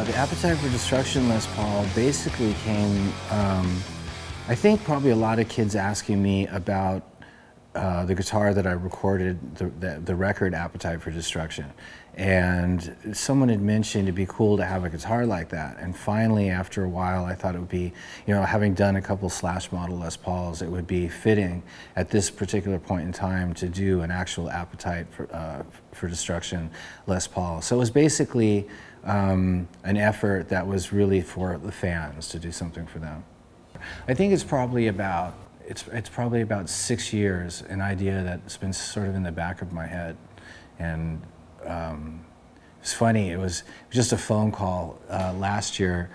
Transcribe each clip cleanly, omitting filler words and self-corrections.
The Appetite for Destruction Les Paul basically came, I think probably a lot of kids asking me about the guitar that I recorded, the record Appetite for Destruction. And someone had mentioned it'd be cool to have a guitar like that. And finally, after a while, I thought it would be, you know, having done a couple Slash model Les Pauls, it would be fitting at this particular point in time to do an actual Appetite for Destruction Les Paul. So it was basically an effort that was really for the fans, to do something for them. I think it's probably about it's probably about 6 years, an idea that's been sort of in the back of my head. And it's funny, it was just a phone call last year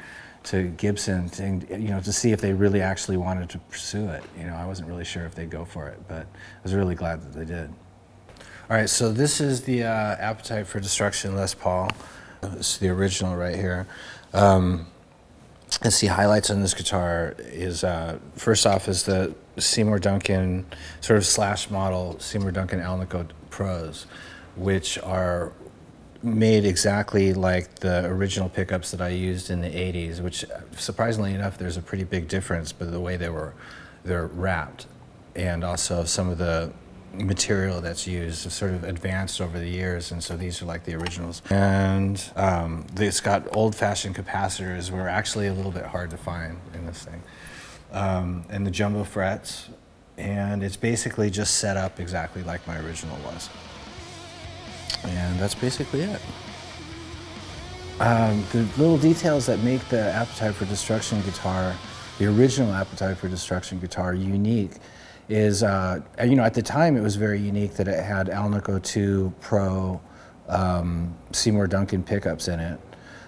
to Gibson to see if they really actually wanted to pursue it. You know, I wasn't really sure if they'd go for it, but I was really glad that they did. All right, so this is the Appetite for Destruction Les Paul. This is the original right here. Let's see, highlights on this guitar is, first off, is the Seymour Duncan, sort of Slash model, Seymour Duncan Alnico Pros, which are made exactly like the original pickups that I used in the 80s, which surprisingly enough, there's a pretty big difference by the way they're wrapped. And also some of the material that's used is sort of advanced over the years, and so these are like the originals. And it's got old-fashioned capacitors, were actually a little bit hard to find in this thing. And the jumbo frets, and it's basically just set up exactly like my original was. And that's basically it. The little details that make the Appetite for Destruction guitar, the original Appetite for Destruction guitar, unique is, you know, at the time it was very unique that it had Alnico 2 Pro Seymour Duncan pickups in it.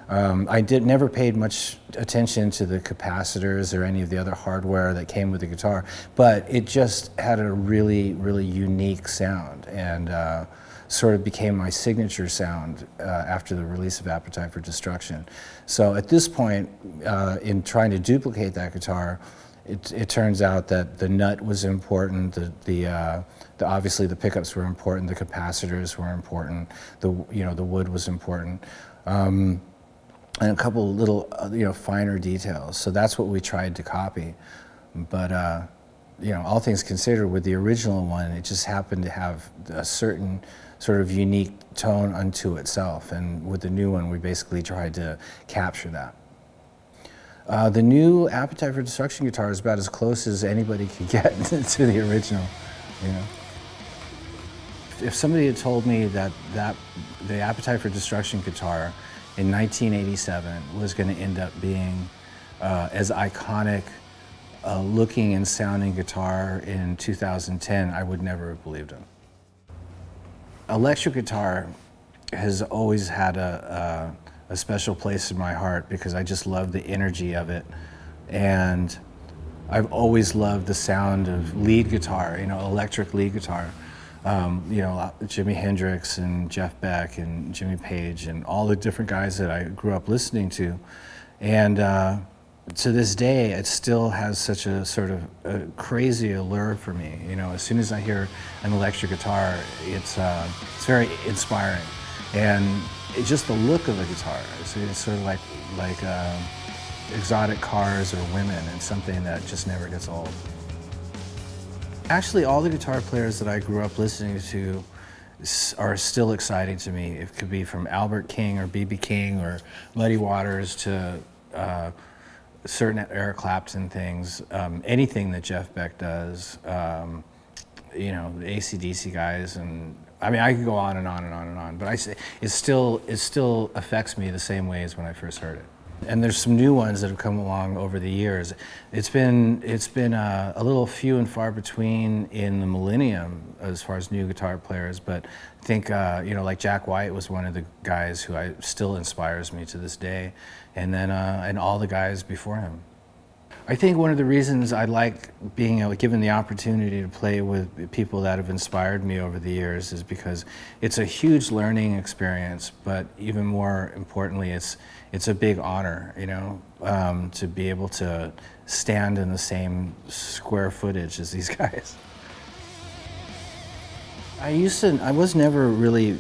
I never paid much attention to the capacitors or any of the other hardware that came with the guitar, but it just had a really, really unique sound, and sort of became my signature sound after the release of Appetite for Destruction. So at this point, in trying to duplicate that guitar, it turns out that the nut was important, obviously the pickups were important, the capacitors were important, the wood was important, and a couple little finer details. So that's what we tried to copy. But you know, all things considered, with the original one, it just happened to have a certain sort of unique tone unto itself, and with the new one, we basically tried to capture that. The new Appetite for Destruction guitar is about as close as anybody could get to the original, you know. If somebody had told me that the Appetite for Destruction guitar in 1987 was going to end up being as iconic looking and sounding guitar in 2010, I would never have believed him. Electric guitar has always had a special place in my heart because I just love the energy of it, and I've always loved the sound of lead guitar, you know, electric lead guitar. You know, Jimi Hendrix and Jeff Beck and Jimmy Page and all the different guys that I grew up listening to, and to this day, it still has such a sort of a crazy allure for me. You know, as soon as I hear an electric guitar, it's very inspiring, and it's just the look of the guitar. It's sort of like exotic cars or women, and something that just never gets old. Actually, all the guitar players that I grew up listening to are still exciting to me. It could be from Albert King or B.B. King or Muddy Waters to certain Eric Clapton things, anything that Jeff Beck does, you know, the AC/DC guys, and I mean, I could go on and on and on and on, but it still affects me the same way as when I first heard it. And there's some new ones that have come along over the years. It's been a little few and far between in the millennium as far as new guitar players, but I think you know, like Jack White was one of the guys who still inspires me to this day, and then and all the guys before him. I think one of the reasons I like being given the opportunity to play with people that have inspired me over the years is because it's a huge learning experience, but even more importantly, it's a big honor, you know, to be able to stand in the same square footage as these guys. I was never really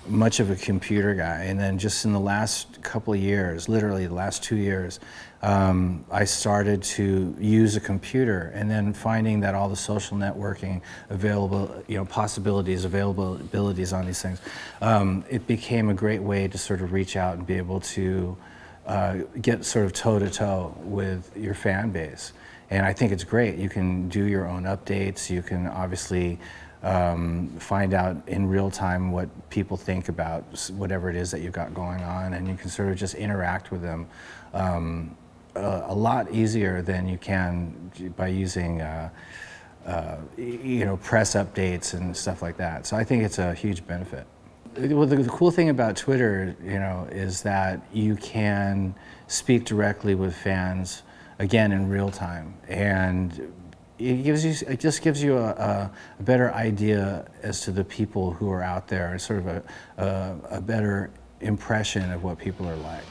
much of a computer guy, and then just in the last couple of years, literally the last 2 years, I started to use a computer, and then finding that all the social networking availabilities on these things, it became a great way to sort of reach out and be able to get sort of toe-to-toe with your fan base. And I think it's great. You can do your own updates. You can obviously find out in real time what people think about whatever it is that you've got going on, and you can sort of just interact with them a lot easier than you can by using press updates and stuff like that. So I think it's a huge benefit. Well, the cool thing about Twitter, is that you can speak directly with fans, again, in real time, and it just gives you a better idea as to the people who are out there, sort of a better impression of what people are like.